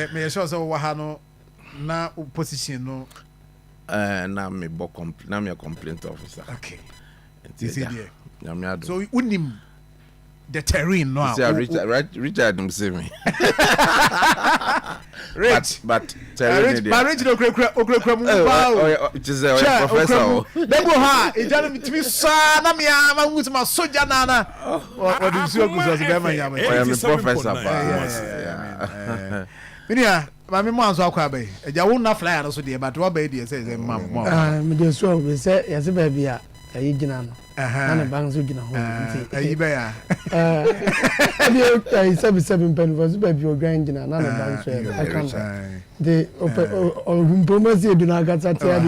me sure so wa ha no na position no na me na me complaint officer. Okay. You see there. Nyame So unim the terrain no. Richard him see me. Rich. But terrain Rich no okrekra mu ba. Oh, it is a professor. Debo ha, e jana mitimi sa na me ama ngutima soja na. What do you see okuzo be ma yama. I am a professor. Yeah. Minia, mama mo anso akwa be. Eja wo na flyer no so de but what be dey say mam. Me dey so we say yesi ba bia ayi gina no. Na ne bang so gina ho. Ayi be ya. I 77 pen was baby or grand gina na ne bang so I can. The promosi do na gata tia.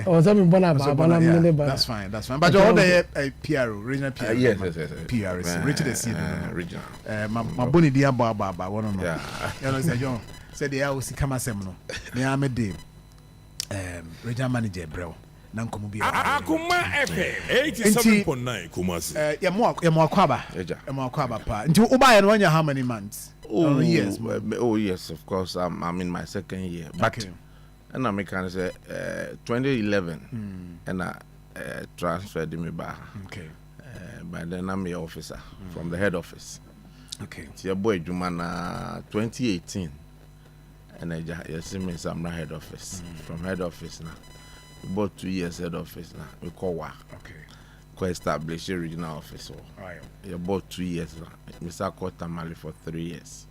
O say me bona ba na me le ba. That's fine. But you order a PR, regional PR. Yes. PR is Richard the scene. Regional. My boni dia ba one no. Yeah. You know say John said the house come asem no. Me am dey regional manager bro. Nankomu bi Akoma FM 87.9 Kumasi. Ya mo akwaba. Ya mo akwaba pa. Nti wo ba ye no anya how many months? Years. Oh yes, of course. I'm in my second year. But and I can say 2011 and I transferred me back. Okay. But then I'm the officer from the head office. Okay. So your boy Jumana 2018 and I see me some head office. From head office now. About 2 years head office now. We call work. Okay. Co establish a regional office. Right. About 2 years now. Mr. Kotamali for 3 years.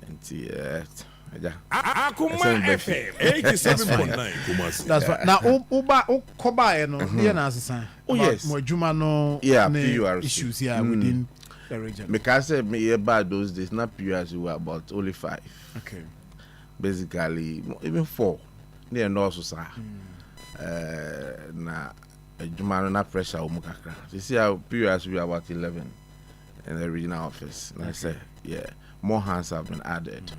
And Akoma FM 87.9 Kumasi. That's right. Now Uba Koba no here na asesa. Oh yes. Mo adwuma no PURC issues here within the region. Because me about those days not PURC were about only 5. Okay. Basically even 4. They are also sir. Na adwuma no na pressure omukakra. You see how PURC we are about 11 in the regional office. And I say more hands have been added.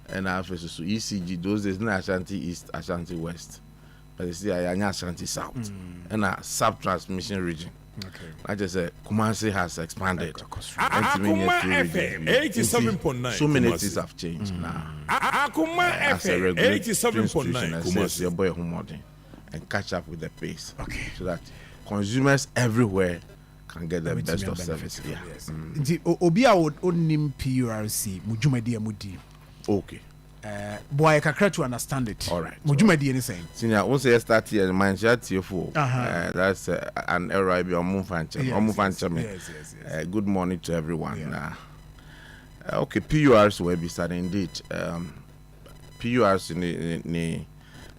And our offices so ECG those days na Ashanti East, Ashanti West. But you see I Ashanti South. And a sub transmission region. Okay. I just say Kumasi has expanded. Akoma FM 87.9 So many things have changed now. Akoma FM 87.9 Kumasi. Your boy Humodi and catch up with the pace. Okay. So that consumers everywhere can get the best of service. Yeah. Nti obi a onim PURC mujumadi amudi. Okay. Boy kakra to understand it. All right. Mujumadi any saying. Senior, once you start here, man, that's an error. I be on Yes. Good morning to everyone. Yeah. Okay, PURC will be starting indeed. PURC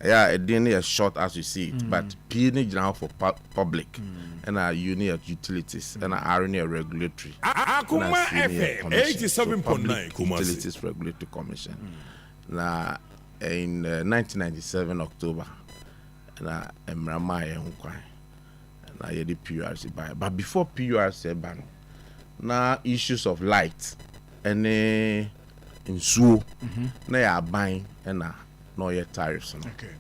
it didn't as short as you see it, but P now for public and our union utilities and our RNA regulatory. Akoma FM 87.9 Utilities Regulatory Commission. Now in 1997 October, na Emramaya Hunkwan, na yedi PURC by. But before PURC ban, na issues of light and insuo na ya buying and no yet tariffs. Okay.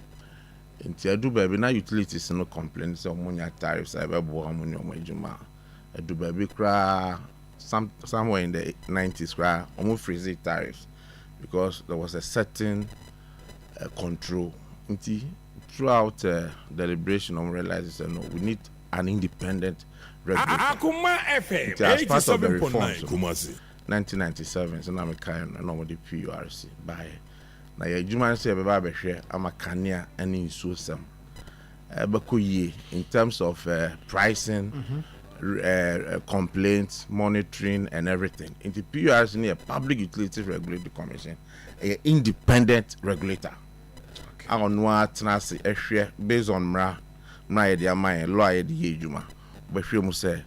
Inti adu baby na utilities no complain say omunya tariffs I be bo amunyo majuma. Adu baby kra somewhere in the 90s kra omu freeze tariffs because there was a certain control. Inti throughout deliberation on realizes no we need an independent regulator. Akoma FM 87.9 Kumasi. 1997 so na me kan na no the PURC by na ya juma say be ba behwe amakania and insuo sam bekoye in terms of pricing complaints monitoring and everything in the PURC near Public Utilities Regulatory Commission a independent regulator on what tenase ehwe based on mra ye dia man law ye di ejuma behwe mu say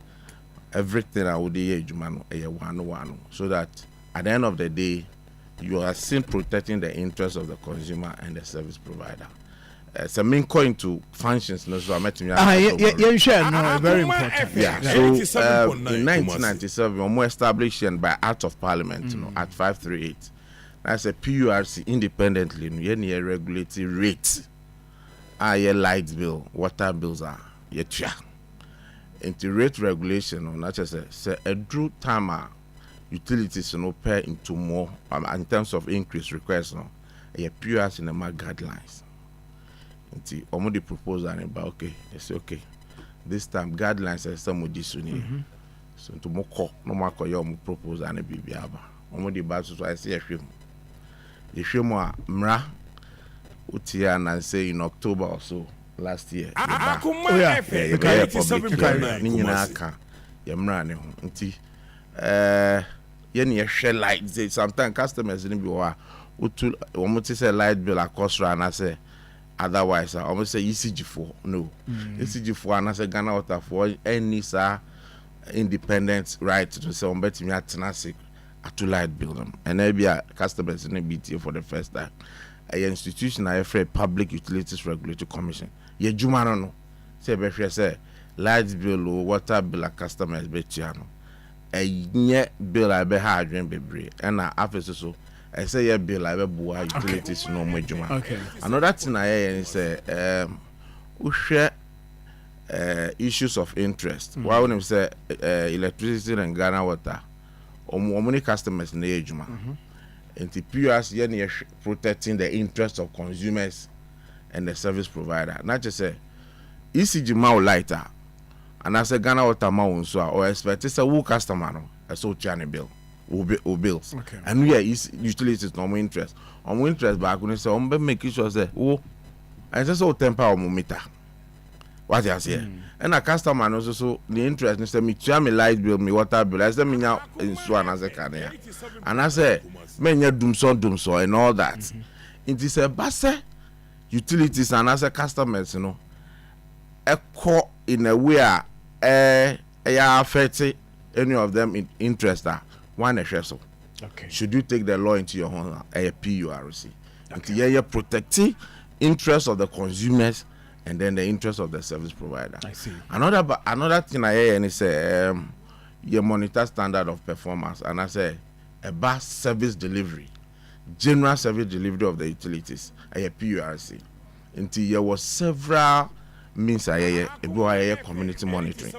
everything I would do no one so that at the end of the day you are still protecting the interests of the consumer and the service provider. So main coin to functions no so I met me very important. Yeah. So in 1997 we were established by Act of Parliament at 538. That's a PURC independently no regulatory rate. Your light bill, water bills are into rate regulation or not just say a drew time utilities no pay into more in terms of increase requests no a PURC in the guidelines. Until almost the proposal and okay, they say okay. This time guidelines are some of this so to more no more your proposal and be aba. Almost the bad so I see a film. The film mra utia and say in October or so last year. Akoma FM 87.9 yamra ne ho nti ye ne share light say sometimes customers ni bi wa utu omo say light bill akosra na say otherwise omo say ECG4 no ECG4 na say Ghana Water for any sir independent right to say on betimi atena say atu light bill them and e be customers ni BT for the first time a institution I free Public Utilities Regulatory Commission ye juma no say be hwe say light bill or water bill customers betia no nye bill I be ha adwen bebre and na afese so I say your bill I be boa utilities no mo adwuma. Okay. Another thing I hear say we share issues of interest. Why when say electricity and Ghana Water many customers na adwuma. And the PURC ye protecting the interests of consumers and the service provider. Not just say ECG ma lighter and I say Ghana Water ma so or expect say who customer no so channel bill or bills. Okay. And we are utilities no more interest. On interest back when say on be make sure say oh and just so temper or meter. What you say? And a customer no so the interest ni say me tua me light bill, me water bill. I say me nya so and I say can ya. And I say me nya dum so and all that. It is a basse utilities and as a customers, you know, echo in a way affect any of them in interest one so. Okay. Should you take the law into your own a PURC? Okay. You're protecting interests of the consumers and then the interest of the service provider. I see. Another thing I hear and say you monitor standard of performance and I say about service delivery. General service delivery of the utilities a PURC until there was several means a community monitoring.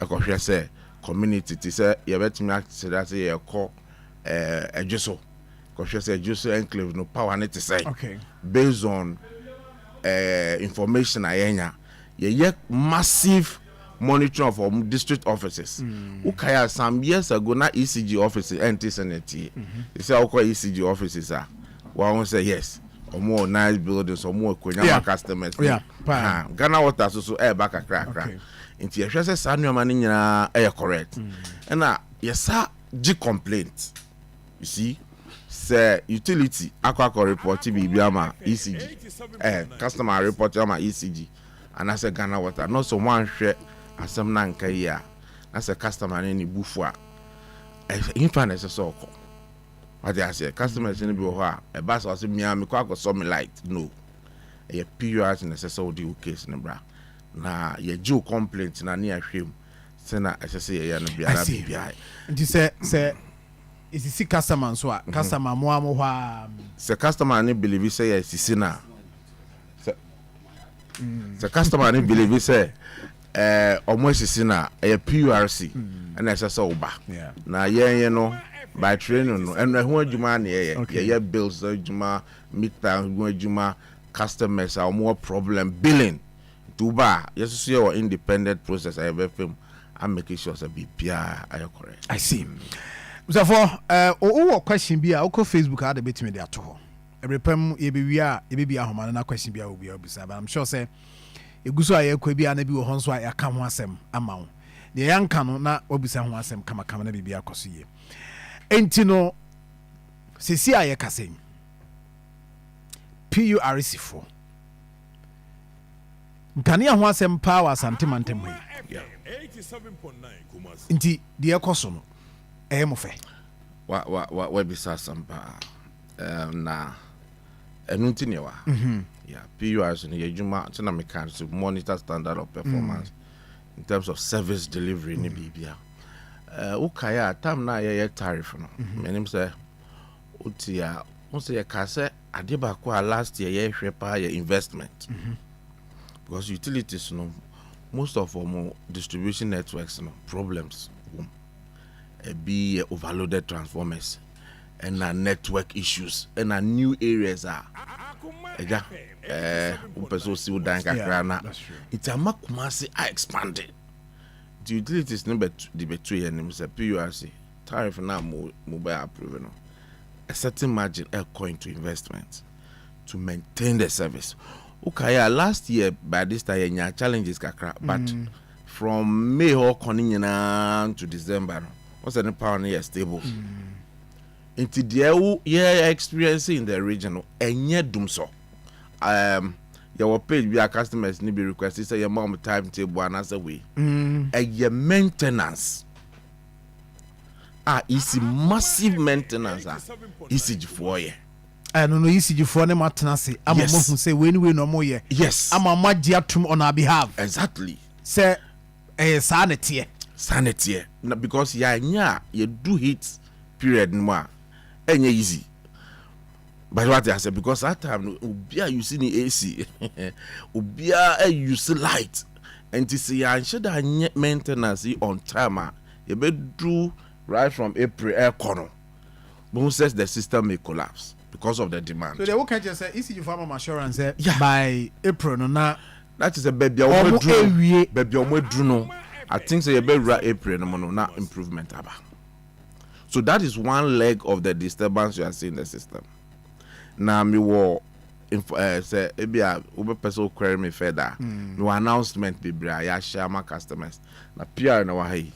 I could say community to say you bet me say that say a call a juso because say juso enclave no power need to say okay based on information I ye massive monitoring of district offices. Ukaya some years ago na ECG offices NT. They say okay ECG offices are. One say yes. Or more nice buildings or more customers. Yeah. Ghana Water so air back a crack. Into your say Samuel Manning air correct. And yes G complaint. You see, say utility aqua report biama ECG. Customer report biama ECG. And I say Ghana Water. Not so one share asem na nka ya as a customer ni bufua in fairness so ko what they say customers ni bi ho a bus was me am kwa so me light no a PURC necessary the case ne bra na ye ju complaint na ne ahwem se na asese ye no biara bia nti say is the customer so customer mo am ho se customer ni believe say yes sisi na se customer ni believe say almost sina a PURC and as a uba. Na ye no by training no and who adwuma na ye bills adwuma meter adwuma customers are more problem billing to ba yes see your independent process I be film and make sure say bia are correct. I see. So for o question bia o ko Facebook had bit me dey ato ho every pem ye be wia ye be ahoma na question bia obi obisa but I'm sure say eguso aye kwa bia na bi wo honso a yaka ho asem ama wo de yanka no na obisa ho asem kama na bibia akoso ye enti no sesi aye kasem PURC for nkane ho asem power Asante mantem ho 87.9 Kumasi enti de ekoso no mo fe wa bisa samba na enunti ne wa yeah, PURC in Yajuma, China mechanics to monitor standard of performance in terms of service delivery in Libya. Ukaya, time na ye tariff. My name say Utia, once ye kase, Adiba kwa last year ye shepa ye investment. Because utilities, no, most of our distribution networks, no problems. be overloaded transformers and network issues and new areas are person see dan kakra na it's a Kumasi are expanded. The utilities number the between and PURC tariff now mobile approval no a certain margin going to investment to maintain the service. Okay, last year by this time yeah, challenges kakra, but from May or to December, what's the power near stable? Into the year experience in the region, and yet doom so. Your page via customers need be requested say your mom timetable and as a way. Your maintenance. Easy massive maintenance. Easy for you. I don't know easy for them at Tenassi. I'm a who say when we no more. Yes. I'm a magiatum on our behalf. Exactly. Say sanity. Sanity. Because you do hit period more. And easy. But what I said, because that time ubia you see the AC, ubia you see light, and to see I should have maintenance on time. You better do right from April air corner. But says the system may collapse because of the demand. So they will catch us easy farm assurance by April no. That is a baby no. I think say you better April no na improvement aba. So that is one leg of the disturbance you are seeing in the system. Now me wo say ebia obe person query me further. No announcement be bra ya share my customers. Na PR na wa hai.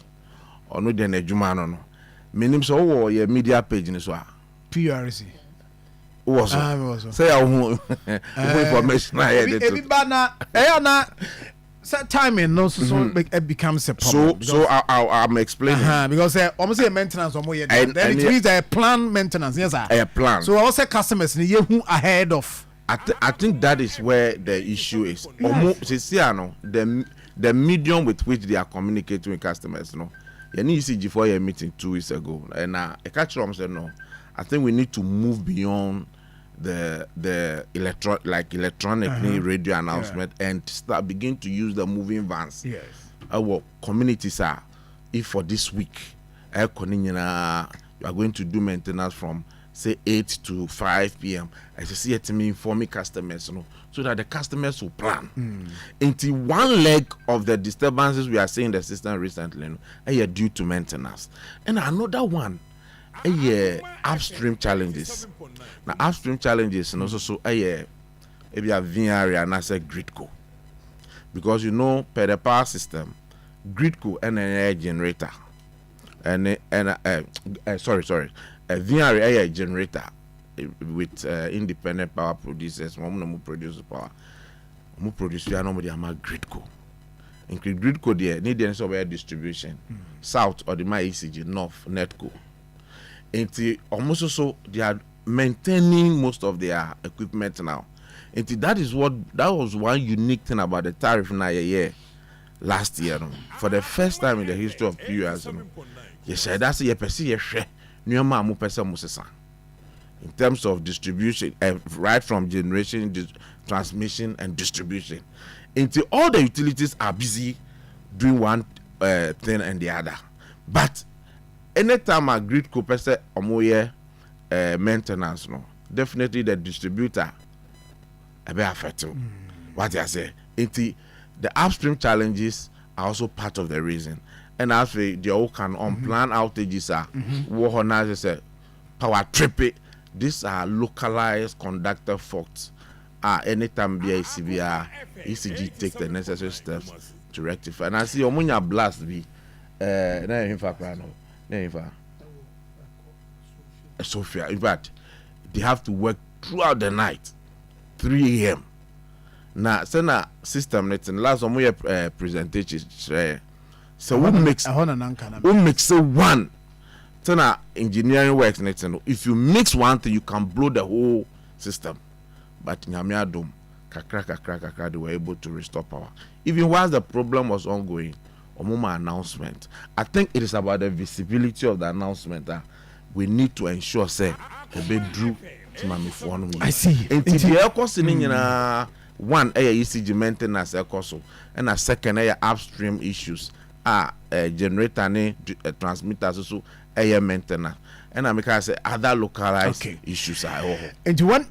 Ono de na adwuma no. Menim so wo your media page ni so a PURC. Was say how information I had it. Everybody na timing no so it becomes a problem. So I'm explaining because almost say maintenance or more then it means a plan maintenance. Yes sir. A plan. So also customers ni who ahead of. I think that is where the issue is. The medium with which they are communicating with customers, no. You need ECG for your meeting 2 weeks ago, and I catch them said no. I think we need to move beyond the electronic radio announcement and begin to use the moving vans. Yes. Our communities are, if for this week, you are going to do maintenance from say 8 to 5 p.m. I see it to me informing customers, so that the customers will plan. Into one leg of the disturbances we are seeing in the system recently, due to maintenance, and another one. Upstream challenges. Now upstream challenges and also so maybe a VRA and as a gridco. Because per the power system, gridco and an air generator. A VRA generator with independent power producers, one produce power. Mu produce nobody ama gridco. In gridco there need the software distribution. South or the my ECG, North, Netco. Almost so they are maintaining most of their equipment now. That was one unique thing about the tariff in a year last year. For the first time in the history of PURC, yes, that's a in terms of distribution, right from generation, transmission, and distribution. All the utilities are busy doing one thing and the other, but anytime a grid co-person maintenance, definitely the distributor be affected. What I say, the upstream challenges are also part of the reason. And as they all can unplanned outages are power tripping. These are localized conductor faults. Anytime BICBR ECG take the necessary steps to rectify. And I see Omunya blast be Sophia. In fact, they have to work throughout the night, 3 a.m. Now, send a system that's in last presentation. So we mix one. Send engineering works next. If you mix one thing, you can blow the whole system. But in Hamia Dome, kakra, they were able to restore power. Even while the problem was ongoing. Omuma announcement. I think it is about the visibility of the announcement that we need to ensure say drew to my phone. I see. And the one ECG maintenance and a second upstream issues generator ne transmitter so maintenance and I make say other localized issues are and one